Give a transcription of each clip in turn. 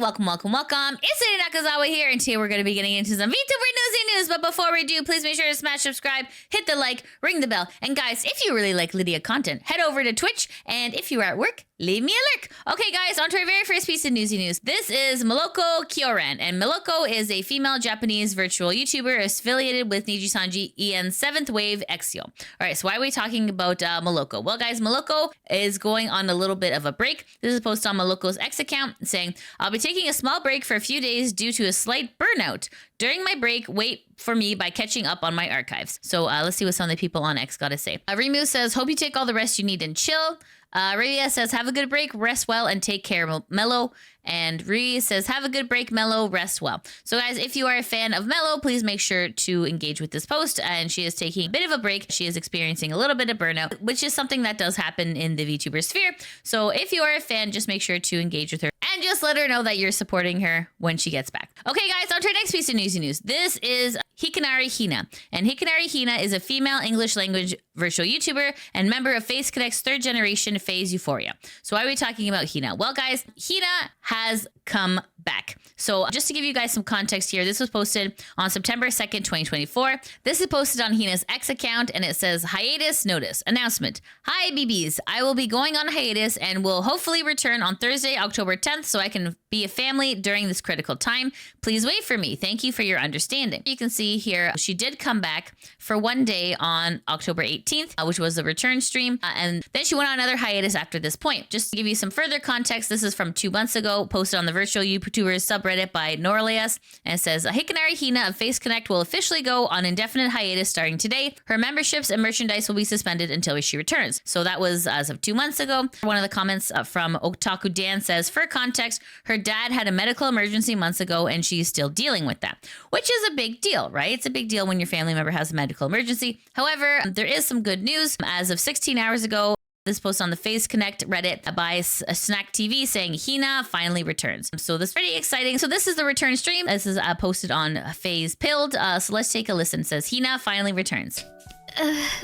welcome, welcome, welcome. It's Lady Nakazawa here, and today we're going to be getting into some VTuber news. But before we do, please make sure to smash subscribe, hit the like, ring the bell. And guys, if you really like Lydia content, head over to Twitch. And if you're at work, leave me a lurk. Okay, guys, on to our very first piece of Newsy news. This is Meloco Kyoran, and Meloco is a female Japanese virtual YouTuber affiliated with NIJISANJI Hiatus 7th Wave Exio. All right, so why are we talking about Meloco? Well, guys, Meloco is going on a little bit of a break. This is a post on Meloco's X account saying, I'll be taking a small break for a few days due to a slight burnout. During my break, wait for me by catching up on my archives. So let's see what some of the people on X got to say. Rimu says, hope you take all the rest you need and chill. Ria says, have a good break, rest well, and take care, Melo. And Ree says, have a good break, Melo, rest well. So guys, if you are a fan of Melo, please make sure to engage with this post. And she is taking a bit of a break. She is experiencing a little bit of burnout, which is something that does happen in the VTuber sphere. So if you are a fan, just make sure to engage with her and just let her know that you're supporting her when she gets back. Okay, guys, on to our next piece of Newsy news. This is Hikanari Hina. And Hikanari Hina is a female English language virtual YouTuber and member of Phase Connect's third generation Phase Euphoria. So why are we talking about Hina? Well, guys, Hina has come back. So just to give you guys some context here, this was posted on September 2nd, 2024. This is posted on Hina's X account, and it says, hiatus notice announcement. Hi, BBs. I will be going on hiatus and will hopefully return on Thursday, October 10th, so I can be a family during this critical time. Please wait for me. Thank you for your understanding. You can see here, she did come back for one day on October 18th, which was the return stream. And then she went on another hiatus after this point. Just to give you some further context, this is from 2 months ago, posted on the virtual YouTubers subreddit by Norleas, and it says, Hikanari Hina of Phase Connect will officially go on indefinite hiatus starting today. Her memberships and merchandise will be suspended until she returns. So that was as of 2 months ago. One of the comments from Otaku Dan says, for context, her dad had a medical emergency months ago and she's still dealing with that, which is a big deal, right? It's a big deal when your family member has a medical emergency. However, there is some good news. As of 16 hours ago, this post on the Phase Connect Reddit by Snack TV saying Hina finally returns. So this is pretty exciting. So this is the return stream. This is posted on Phase Pilled. So let's take a listen. It says Hina finally returns.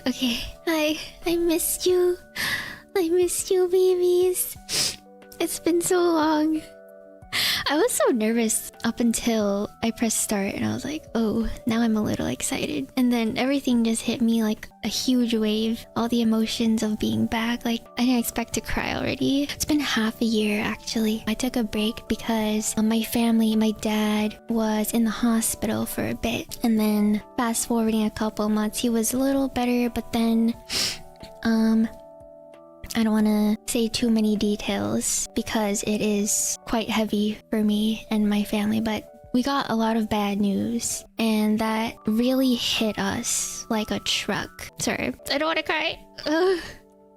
Okay. I missed you. I missed you, babies. It's been so long. I was so nervous up until I pressed start and I was like, oh, now I'm a little excited. And then everything just hit me like a huge wave. All the emotions of being back. Like, I didn't expect to cry already. It's been half a year, actually. I took a break because my family, my dad was in the hospital for a bit. And then fast forwarding a couple months, he was a little better, but then, I don't want to say too many details because it is quite heavy for me and my family, but we got a lot of bad news and that really hit us like a truck. Sorry, I don't want to cry. Dang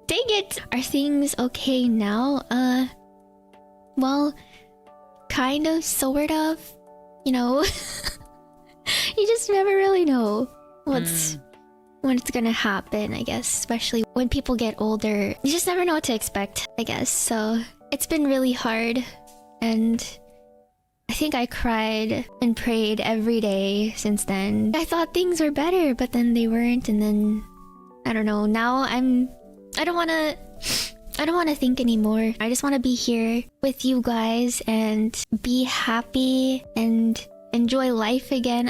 it. Are things okay now? Well, kind of, sort of, you know. You just never really know when it's gonna happen, I guess. Especially when people get older. You just never know what to expect, I guess. So it's been really hard. And I think I cried and prayed every day since then. I thought things were better, but then they weren't. And then, I don't know. Now I don't want to think anymore. I just want to be here with you guys and be happy and enjoy life again.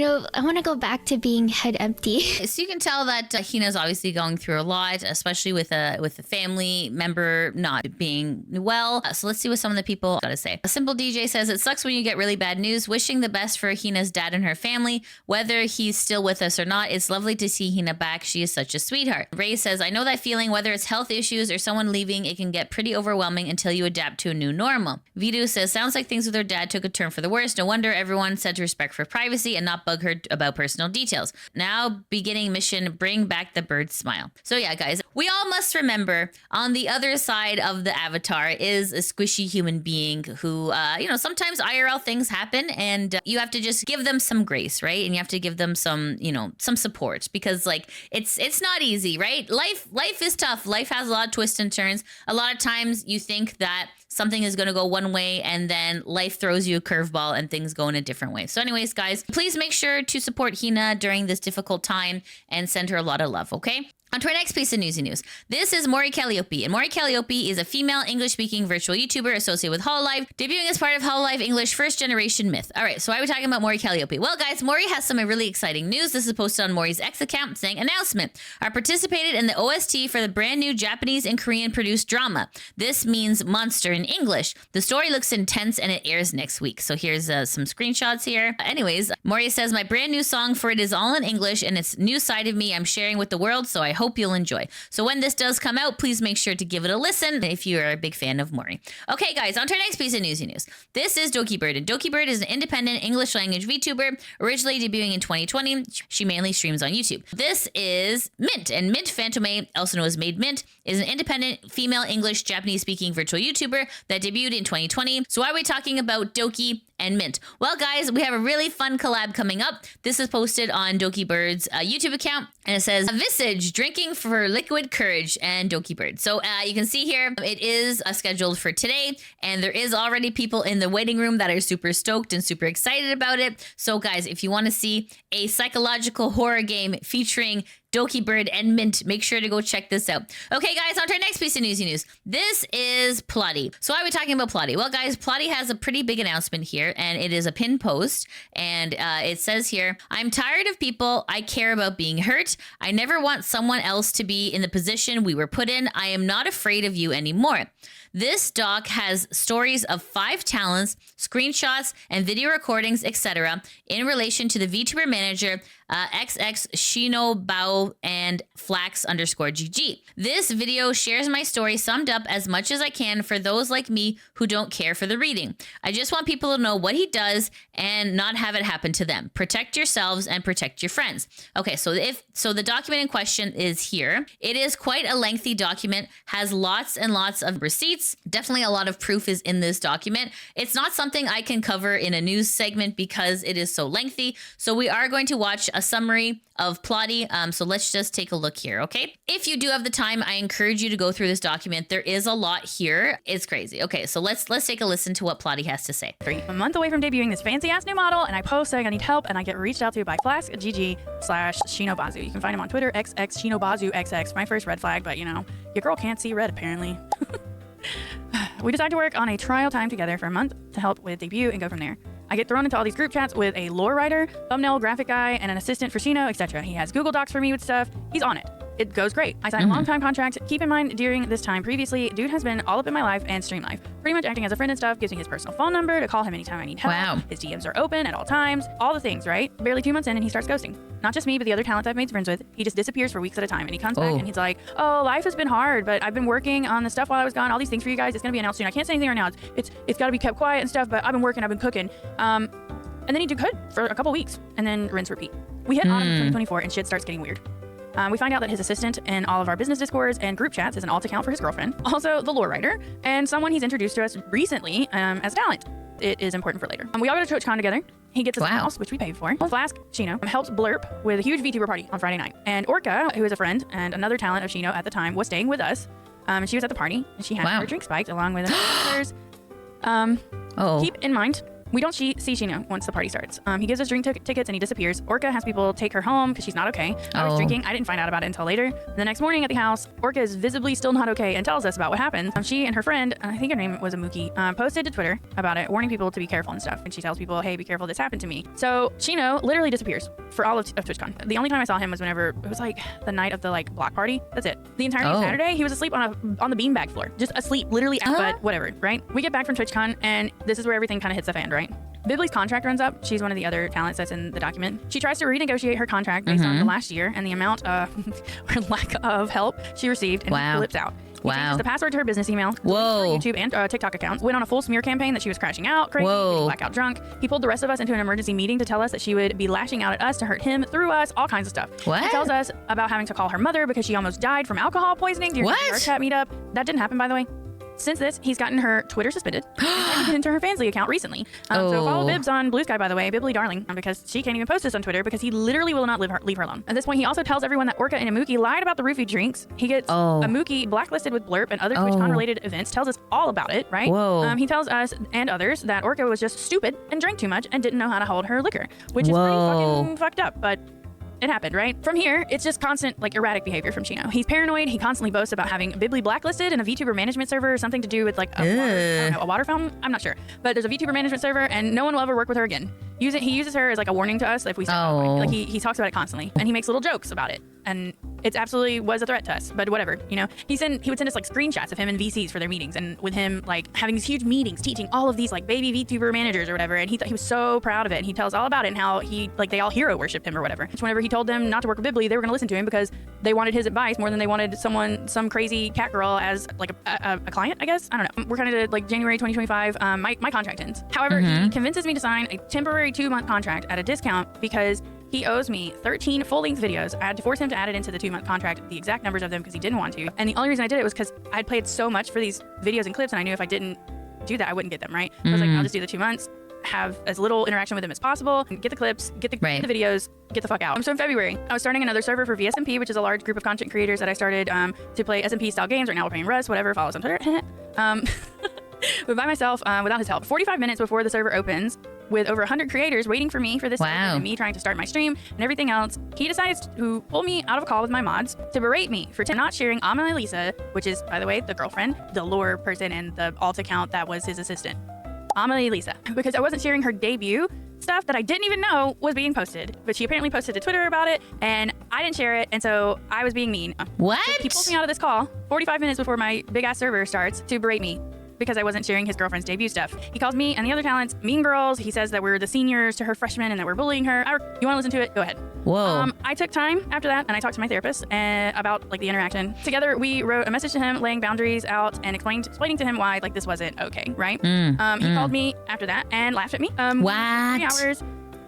I want to go back to being head empty. So you can tell that Hina's obviously going through a lot, especially with a family member not being well. So let's see what some of the people got to say. A Simple DJ says, it sucks when you get really bad news. Wishing the best for Hina's dad and her family, whether he's still with us or not. It's lovely to see Hina back. She is such a sweetheart. Ray says, I know that feeling, whether it's health issues or someone leaving, it can get pretty overwhelming until you adapt to a new normal. Vidu says, sounds like things with her dad took a turn for the worse. No wonder everyone said to respect for privacy and not bug her about personal details. Now beginning mission, bring back the bird smile. So yeah, guys, we all must remember on the other side of the avatar is a squishy human being who, sometimes IRL things happen and you have to just give them some grace, right? And you have to give them some, some support because like, it's not easy, right? Life is tough. Life has a lot of twists and turns. A lot of times you think that something is going to go one way and then life throws you a curveball and things go in a different way. So anyways, guys, please make sure to support Hina during this difficult time and send her a lot of love, okay? On to our next piece of newsy news. This is Mori Calliope, and Mori Calliope is a female English-speaking virtual YouTuber associated with Hololive, debuting as part of Hololive English first-generation myth. All right, so why are we talking about Mori Calliope? Well, guys, Mori has some really exciting news. This is posted on Mori's X account saying, announcement, I participated in the OST for the brand new Japanese and Korean-produced drama. This means monster in English. The story looks intense, and it airs next week. So here's some screenshots here. Anyways, Mori says, my brand new song for it is all in English, and it's new side of me I'm sharing with the world, so I hope you'll enjoy. So when this does come out, please make sure to give it a listen if you're a big fan of Mori. Okay, guys, on to our next piece of newsy news. This is Dokibird, and Dokibird is an independent English language VTuber, originally debuting in 2020. She mainly streams on YouTube. This is Mint, and Mint Fantome, also known as Made Mint, is an independent female English Japanese-speaking virtual YouTuber that debuted in 2020. So why are we talking about Doki and Mint? Well, guys, we have a really fun collab coming up. This is posted on Dokibird's YouTube account, and it says, Visage, drinking for liquid courage, and Dokibird. So you can see here, it is scheduled for today, and there is already people in the waiting room that are super stoked and super excited about it. So guys, if you want to see a psychological horror game featuring Dokibird and Mint, make sure to go check this out. Okay, guys, on to our next piece of newsy news. This is Plotty. So why are we talking about Plotty? Well, guys, Plotty has a pretty big announcement here, and it is a pin post, and it says here, I'm tired of people I care about being hurt. I never want someone else to be in the position we were put in. I am not afraid of you anymore. This doc has stories of 5 talents, screenshots, and video recordings, etc. in relation to the VTuber Manager, XX Shinobao and Flax_GG. This video shares my story summed up as much as I can for those like me who don't care for the reading. I just want people to know what he does and not have it happen to them. Protect yourselves and protect your friends. Okay, so the document in question is here. It is quite a lengthy document, has lots and lots of receipts. Definitely a lot of proof is in this document. It's not something I can cover in a news segment because it is so lengthy. So we are going to watch a summary of Plotty. So let's just take a look here, okay? If you do have the time, I encourage you to go through this document. There is a lot here. It's crazy. Okay, so let's take a listen to what Plotty has to say. A month away from debuting this fancy ass new model, and I post saying I need help, and I get reached out to by FlaskGG/Shinobazu. You can find him on Twitter, XX My first red flag, but you know, your girl can't see red apparently. We decide to work on a trial time together for a month to help with debut and go from there. I get thrown into all these group chats with a lore writer, thumbnail graphic guy, and an assistant for Shino, etc. He has Google Docs for me with stuff. He's on it. It goes great. I signed a long-time contract. Keep in mind, during this time previously, dude has been all up in my life and stream life. Pretty much acting as a friend and stuff, gives me his personal phone number to call him anytime I need help. Wow. His DMs are open at all times. All the things, right? Barely 2 months in and he starts ghosting. Not just me, but the other talents I've made friends with. He just disappears for weeks at a time, and he comes back and he's like, oh, life has been hard, but I've been working on the stuff while I was gone. All these things for you guys. It's going to be announced soon. I can't say anything right now. It's got to be kept quiet and stuff, but I've been working, I've been cooking. And then he did good for a couple weeks, and then rinse, repeat. We hit autumn 2024, and shit starts getting weird. We find out that his assistant in all of our business discords and group chats is an alt account for his girlfriend, also the lore writer, and someone he's introduced to us recently as talent. It is important for later. We all go to TwitchCon together. He gets his house, which we paid for. Flask Shino helps Blurp with a huge VTuber party on Friday night. And Orca, who is a friend and another talent of Shino at the time, was staying with us. And she was at the party, and she had her drink spiked along with others. Keep in mind, we don't see Shino once the party starts. He gives us drink tickets and he disappears. Orca has people take her home because she's not okay. I was drinking. I didn't find out about it until later. The next morning at the house, Orca is visibly still not okay and tells us about what happened. She and her friend, I think her name was Amuki, posted to Twitter about it, warning people to be careful and stuff. And she tells people, hey, be careful, this happened to me. So Shino literally disappears for all of TwitchCon. The only time I saw him was whenever it was like the night of the block party. That's it. The entire Saturday, he was asleep on the beanbag floor. Just asleep, literally, but whatever, right? We get back from TwitchCon, and this is where everything kind of hits the fan, right? Bibley's contract runs up. She's one of the other talents that's in the document. She tries to renegotiate her contract based on the last year and the amount of or lack of help she received, and he flips out. He changes the password to her business email, her YouTube and TikTok accounts, went on a full smear campaign that she was crashing out, crazy, getting blackout drunk. He pulled the rest of us into an emergency meeting to tell us that she would be lashing out at us to hurt him through us, all kinds of stuff. He tells us about having to call her mother because she almost died from alcohol poisoning during the chat meetup. That didn't happen, by the way. Since this, he's gotten her Twitter suspended and into her Fansly account recently. So follow Bibs on Blue Sky, by the way, Bibley darling, because she can't even post this on Twitter because he literally will not leave her alone. At this point, he also tells everyone that Orca and Amuki lied about the roofie drinks. He gets Amuki blacklisted with Blurp and other TwitchCon related events, tells us all about it, right? He tells us and others that Orca was just stupid and drank too much and didn't know how to hold her liquor, which is pretty fucking fucked up, but it happened, right? From here, it's just constant, like, erratic behavior from Chino. He's paranoid. He constantly boasts about having Bibli blacklisted in a VTuber management server, something to do with, like, a water fountain. I'm not sure. But there's a VTuber management server, and no one will ever work with her again. He uses her as, like, a warning to us if we step like, he talks about it constantly, and he makes little jokes about it. And it absolutely was a threat to us, but whatever, you know. He would send us, like, screenshots of him and VCs for their meetings, and with him, like, having these huge meetings, teaching all of these, like, baby VTuber managers or whatever, and he was so proud of it, and he tells all about it and how they all hero worshipped him or whatever. So whenever he told them not to work with Bibli, they were going to listen to him because they wanted his advice more than they wanted some crazy cat girl as, like, a client, I guess. I don't know. We're kind of like January 2025, my contract ends. However, he convinces me to sign a temporary 2-month contract at a discount because he owes me 13 full-length videos. I had to force him to add it into the 2-month contract, the exact numbers of them, because he didn't want to. And the only reason I did it was because I'd played so much for these videos and clips, and I knew if I didn't do that, I wouldn't get them, right? I was like, I'll just do the 2 months, have as little interaction with them as possible, get the clips, get the videos, get the fuck out. So in February, I was starting another server for VSMP, which is a large group of content creators that I started to play SMP style games. Right now we're playing Rust, whatever, follow us on Twitter. But by myself, without his help. 45 minutes before the server opens, with over 100 creators waiting for me for this server, and me trying to start my stream and everything else, he decides to pull me out of a call with my mods to berate me for not sharing Lisa, which is, by the way, the girlfriend, the lore person, and the alt account that was his assistant. Lisa, because I wasn't sharing her debut stuff that I didn't even know was being posted, but she apparently posted to Twitter about it, and I didn't share it, and so I was being mean. What? So he pulls me out of this call 45 minutes before my big ass server starts to berate me because I wasn't sharing his girlfriend's debut stuff. He calls me and the other talents mean girls. He says that we're the seniors to her freshmen and that we're bullying her. You want to listen to it? Go ahead. Whoa. I took time after that and I talked to my therapist about, like, the interaction. Together, we wrote a message to him laying boundaries out and explaining to him why, like, this wasn't okay, right? He called me after that and laughed at me. What? 3 hours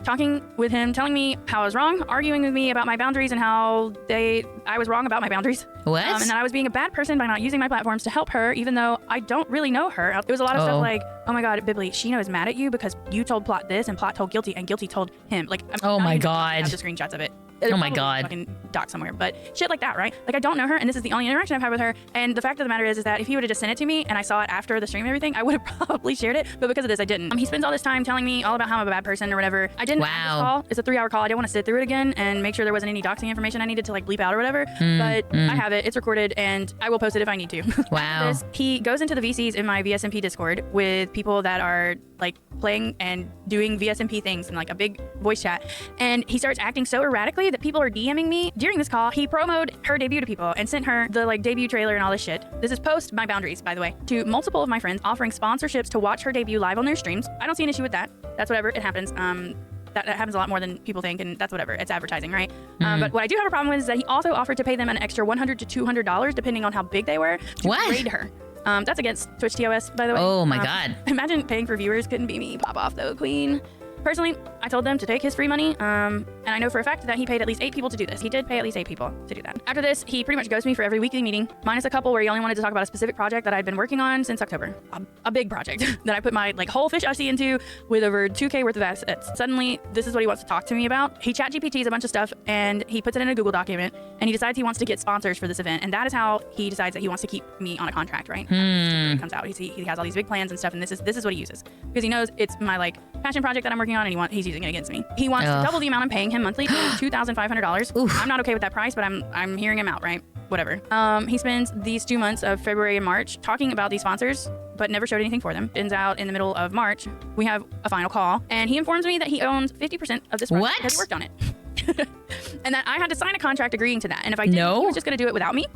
talking with him, telling me how I was wrong, arguing with me about my boundaries and how I was wrong about my boundaries. What? And that I was being a bad person by not using my platforms to help her, even though I don't really know her. It was a lot of stuff like, oh my God, Bibli, Sheena is mad at you because you told Plot this and Plot told Guilty and Guilty told him. Like, oh my God. I have the screenshots of it. Oh my God. Fucking doc somewhere, but shit like that, right? Like, I don't know her, and this is the only interaction I've had with her. And the fact of the matter is that if he would have just sent it to me and I saw it after the stream and everything, I would have probably shared it. But because of this, I didn't. He spends all this time telling me all about how I'm a bad person or whatever. I didn't have this call. It's a 3-hour call. I didn't want to sit through it again and make sure there wasn't any doxing information I needed to, like, bleep out or whatever. But I have it. It's recorded, and I will post it if I need to. Wow. He goes into the VCs in my VSMP Discord with people that are, like, playing and doing VSMP things in, like, a big voice chat, and he starts acting so erratically that people are DMing me during this call. He promoted her debut to people and sent her the, like, debut trailer and all this shit. This is post my boundaries, by the way, to multiple of my friends, offering sponsorships to watch her debut live on their streams. I don't see an issue with that. That's whatever. It happens. That happens a lot more than people think, and that's whatever. It's advertising, right? But what I do have a problem with is that he also offered to pay them an extra $100 to $200, depending on how big they were, to grade her. That's against Twitch TOS, by the way. Oh my God. Imagine paying for viewers. Couldn't be me. Pop off though, queen. Personally, I told them to take his free money, and I know for a fact that he paid at least 8 people to do this. He did pay at least 8 people to do that. After this, he pretty much ghosted me for every weekly meeting, minus a couple where he only wanted to talk about a specific project that I'd been working on since October. A big project that I put my, like, whole fish ussy into with over 2K worth of assets. Suddenly, this is what he wants to talk to me about. He chat GPTs a bunch of stuff, and he puts it in a Google document, and he decides he wants to get sponsors for this event, and that is how he decides that he wants to keep me on a contract, right? He comes out. He has all these big plans and stuff, and this is what he uses. Because he knows it's my, like, passion project that I'm working on, and he's using it against me. He wants to double the amount I'm paying him monthly to $2,500. I'm not okay with that price, but I'm hearing him out, right? Whatever. He spends these 2 months of February and March talking about these sponsors, but never showed anything for them. Ends out in the middle of March. We have a final call, and he informs me that he owns 50% of this project because he worked on it. And that I had to sign a contract agreeing to that. And if I didn't, he was just going to do it without me.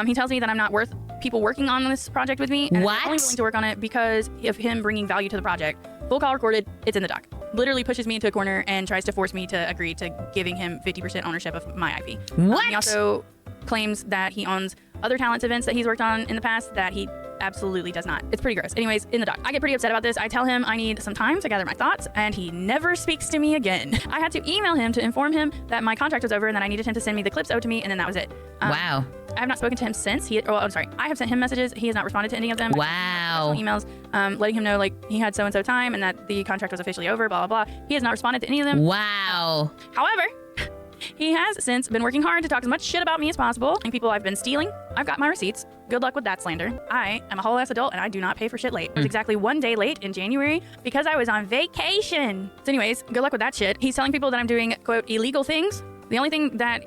He tells me that I'm not worth people working on this project with me. And I'm only willing to work on it because of him bringing value to the project. Full call recorded. It's in the doc. Literally pushes me into a corner and tries to force me to agree to giving him 50% ownership of my IP. What? He also claims that he owns other talents events that he's worked on in the past that he absolutely does not. It's pretty gross. Anyways, in the doc, I get pretty upset about this. I tell him I need some time to gather my thoughts, and he never speaks to me again. I had to email him to inform him that my contract was over and that I needed him to send me the clips owed to me, and then that was it. Wow. I have not spoken to him since. I'm sorry. I have sent him messages. He has not responded to any of them. Wow. Emails, letting him know, like, he had so-and-so time and that the contract was officially over, blah, blah, blah. He has not responded to any of them. Wow. However, he has since been working hard to talk as much shit about me as possible and people I've been stealing. I've got my receipts. Good luck with that slander. I am a whole ass adult and I do not pay for shit late. It was exactly 1 day late in January because I was on vacation. So anyways, good luck with that shit. He's telling people that I'm doing, quote, illegal things. The only thing that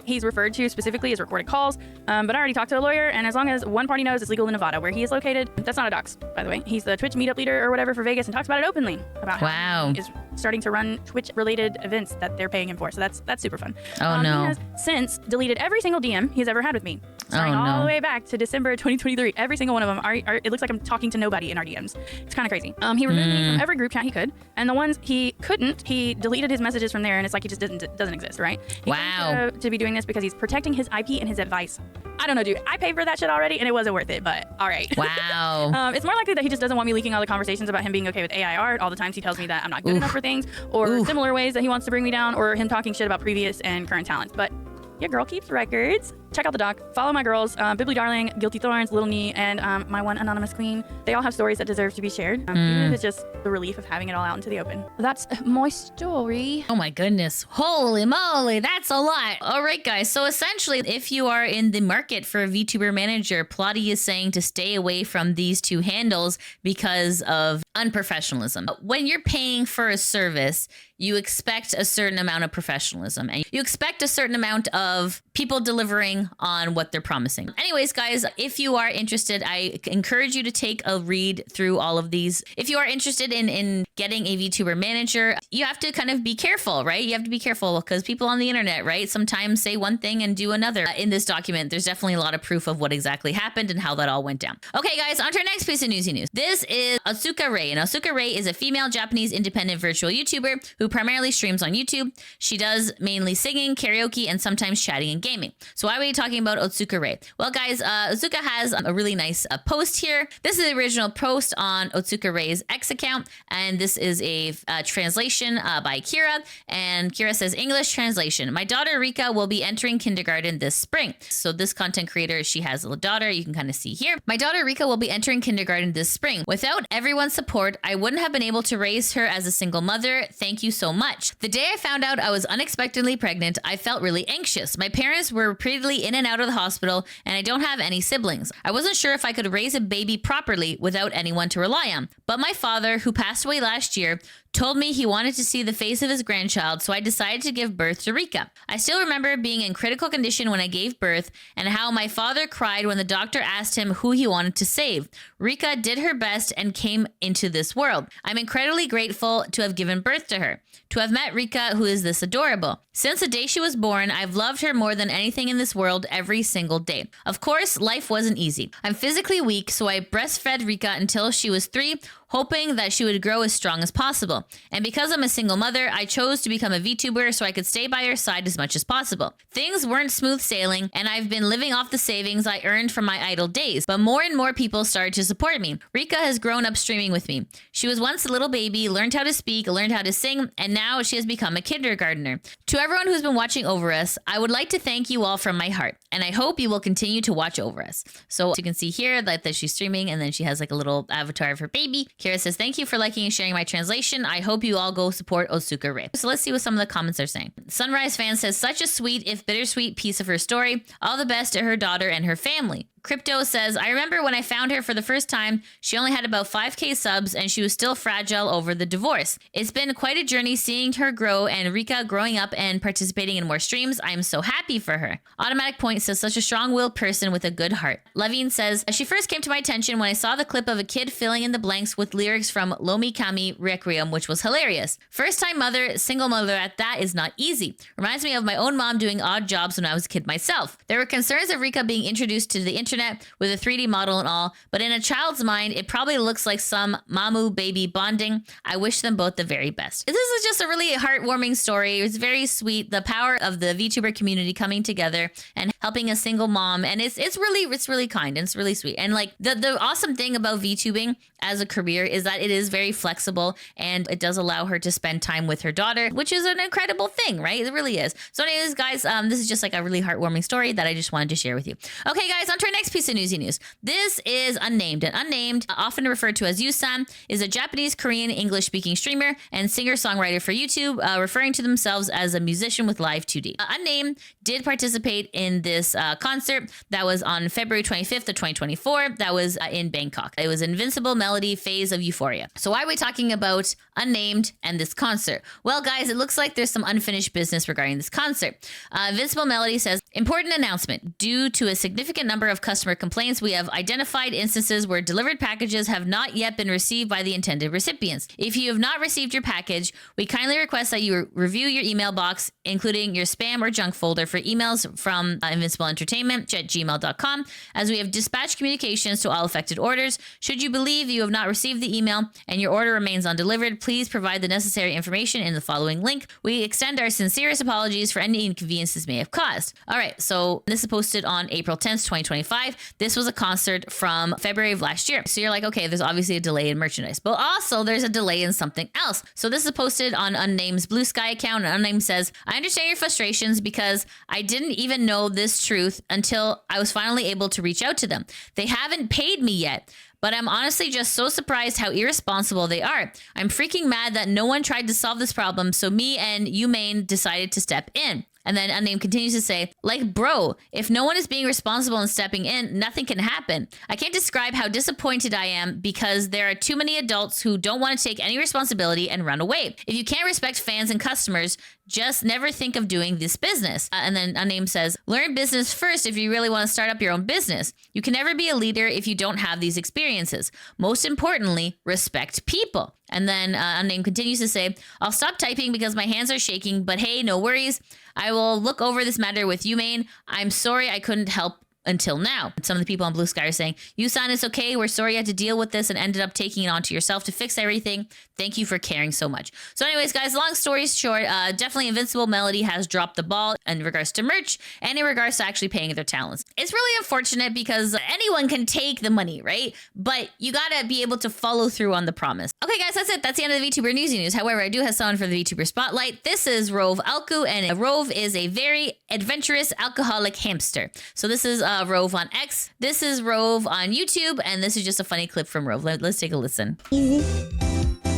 he's referred to specifically is recorded calls, but I already talked to a lawyer, and as long as one party knows it's legal in Nevada, where he is located, that's not a dox, by the way. He's the Twitch meetup leader or whatever for Vegas and talks about it openly, about how he is starting to run Twitch-related events that they're paying him for, so that's super fun. Oh, no. He has since deleted every single DM he's ever had with me, starting all the way back to December 2023. Every single one of them, it looks like I'm talking to nobody in our DMs. It's kind of crazy. He removed me from every group chat he could, and the ones he couldn't, he deleted his messages from there, and it's like he just doesn't exist, right? He claims to be doing this because he's protecting his IP and his advice. I don't know, dude. I paid for that shit already, and it wasn't worth it, but all right. Wow. It's more likely that he just doesn't want me leaking all the conversations about him being okay with AI art, all the times he tells me that I'm not good enough for things, or similar ways that he wants to bring me down, or him talking shit about previous and current talents. But your girl keeps records. Check out the doc. Follow my girls, Bibly Darling, Guilty Thorns, Little Knee, and my one anonymous queen. They all have stories that deserve to be shared, even if it's just the relief of having it all out into the open. That's my story. Oh my goodness. Holy moly, that's a lot. All right, guys. So essentially, if you are in the market for a VTuber manager, Plotty is saying to stay away from these two handles because of unprofessionalism. When you're paying for a service, you expect a certain amount of professionalism, and you expect a certain amount of people delivering on what they're promising. Anyways, guys, if you are interested, I encourage you to take a read through all of these. If you are interested in getting a VTuber manager, you have to kind of be careful, right? You have to be careful because people on the internet, right, sometimes say one thing and do another. In this document, there's definitely a lot of proof of what exactly happened and how that all went down. Okay, guys, on to our next piece of newsy news. This is Otsuka Ray, and Otsuka Ray is a female Japanese independent virtual YouTuber who primarily streams on YouTube. She does mainly singing, karaoke, and sometimes chatting and gaming. So why are we talking about Otsuka Ray? Well, guys, Otsuka has a really nice post here. This is the original post on Otsuka Ray's X account, and this is a translation by Kira, and Kira says, English translation. My daughter Rika will be entering kindergarten this spring. So this content creator, she has a daughter, you can kind of see here. My daughter Rika will be entering kindergarten this spring. Without everyone's support, I wouldn't have been able to raise her as a single mother. Thank you so much. The day I found out I was unexpectedly pregnant, I felt really anxious. My parents were repeatedly in and out of the hospital, and I don't have any siblings. I wasn't sure if I could raise a baby properly without anyone to rely on. But my father, who passed away last year, told me he wanted to see the face of his grandchild, so I decided to give birth to Rika. I still remember being in critical condition when I gave birth, and how my father cried when the doctor asked him who he wanted to save. Rika did her best and came into this world. I'm incredibly grateful to have given birth to her, to have met Rika, who is this adorable. Since the day she was born, I've loved her more than anything in this world every single day. Of course, life wasn't easy. I'm physically weak, so I breastfed Rika until she was 3, hoping that she would grow as strong as possible. And because I'm a single mother, I chose to become a VTuber so I could stay by her side as much as possible. Things weren't smooth sailing, and I've been living off the savings I earned from my idle days, but more and more people started to support me. Rika has grown up streaming with me. She was once a little baby, learned how to speak, learned how to sing, and now she has become a kindergartner. To everyone who's been watching over us, I would like to thank you all from my heart, and I hope you will continue to watch over us. So you can see here that she's streaming, and then she has like a little avatar of her baby. Kira says, thank you for liking and sharing my translation. I hope you all go support Otsuka Ray. So let's see what some of the comments are saying. Sunrise Fan says, such a sweet, if bittersweet piece of her story. All the best to her daughter and her family. Crypto says, I remember when I found her for the first time, she only had about 5K subs and she was still fragile over the divorce. It's been quite a journey seeing her grow and Rika growing up and participating in more streams. I am so happy for her. Automatic Point says, such a strong-willed person with a good heart. Levine says, she first came to my attention when I saw the clip of a kid filling in the blanks with lyrics from Lomi Kami Requiem, which was hilarious. First-time mother, single mother at that is not easy. Reminds me of my own mom doing odd jobs when I was a kid myself. There were concerns of Rika being introduced to the internet with a 3D model and all, but in a child's mind, it probably looks like some Mamu baby bonding. I wish them both the very best. This is just a really heartwarming story. It's very sweet. The power of the VTuber community coming together and helping a single mom. And it's really kind and it's really sweet. And like the awesome thing about VTubing as a career is that it is very flexible and it does allow her to spend time with her daughter, which is an incredible thing, right? It really is. So anyways, guys, this is just like a really heartwarming story that I just wanted to share with you. Okay, guys, on to our next piece of newsy news. This is Unnamed. And Unnamed, often referred to as Yusan, is a Japanese, Korean, English-speaking streamer and singer-songwriter for YouTube, referring to themselves as a musician with live 2D. Unnamed did participate in this concert that was on February 25th of 2024. That was in Bangkok. It was Invincible Melody Phase of Euphoria. So why are we talking about Unnamed and this concert? Well, guys, it looks like there's some unfinished business regarding this concert. Invincible Melody says, important announcement. Due to a significant number of customer complaints, we have identified instances where delivered packages have not yet been received by the intended recipients. If you have not received your package, we kindly request that you review your email box, including your spam or junk folder for emails from Invincible Entertainment at gmail.com, as we have dispatched communications to all affected orders. Should you believe you have not received the email and your order remains undelivered, please provide the necessary information in the following link. We extend our sincerest apologies for any inconveniences may have caused. All right, so this is posted on April 10th, 2025. This was a concert from February of last year. So you're like, okay, there's obviously a delay in merchandise, but also there's a delay in something else. So this is posted on Unnamed's Blue Sky account, and Unnamed says, I understand your frustrations because I didn't even know this truth until I was finally able to reach out to them. They haven't paid me yet, but I'm honestly just so surprised how irresponsible they are. I'm freaking mad that no one tried to solve this problem, so me and UNNAMED decided to step in. And then Unnamed continues to say, like, bro, if no one is being responsible and stepping in, nothing can happen. I can't describe how disappointed I am because there are too many adults who don't want to take any responsibility and run away. If you can't respect fans and customers, just never think of doing this business. And then Unnamed says, learn business first if you really want to start up your own business. You can never be a leader if you don't have these experiences. Most importantly, respect people. And then Unnamed continues to say, I'll stop typing because my hands are shaking, but hey, no worries. I will look over this matter with you, Maine. I'm sorry I couldn't help until now. Some of the people on Blue Sky are saying, Yusan, it's okay. We're sorry you had to deal with this and ended up taking it onto yourself to fix everything. Thank you for caring so much. So anyways, guys, long story short, definitely Invincible Melody has dropped the ball in regards to merch and in regards to actually paying their talents. It's really unfortunate because anyone can take the money, right? But you gotta be able to follow through on the promise. Okay, guys, that's it. That's the end of the VTuber Newsy News. However, I do have someone for the VTuber Spotlight. This is Rove ALCOU, and Rove is a very adventurous alcoholic hamster. So this is Rove on X. This is Rove on YouTube, and this is just a funny clip from Rove. Let's take a listen. Easy.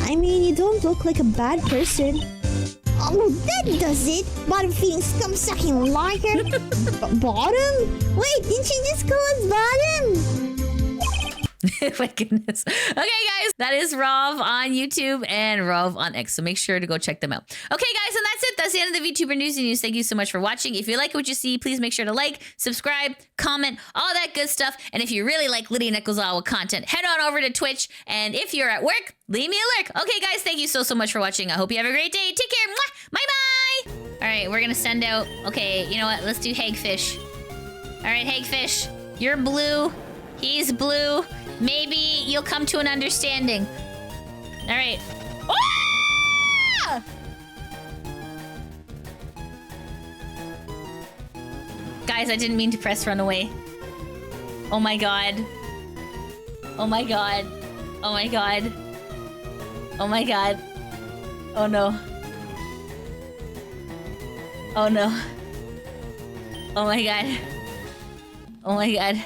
I mean, you don't look like a bad person. Oh, that does it. Bottom feeding scum-sucking liar. Bottom? Wait, didn't you just call us bottom? My goodness. Okay, guys, that is Rov on YouTube and Rov on X. So make sure to go check them out. Okay, guys, and that's it. That's the end of the VTuber Newsy News. Thank you so much for watching. If you like what you see, please make sure to like, subscribe, comment, all that good stuff. And if you really like Lydia Nekozawa content, head on over to Twitch. And if you're at work, leave me a lurk. Okay, guys, thank you so much for watching. I hope you have a great day. Take care. Mwah! Bye-bye. All right, we're going to send out... Okay, you know what? Let's do Hagfish. All right, Hagfish, you're blue. He's blue. Maybe you'll come to an understanding. All right. Ah! Guys, I didn't mean to press run away. Oh my god. Oh my god. Oh my god. Oh my god. Oh no. Oh no. Oh my god. Oh my god.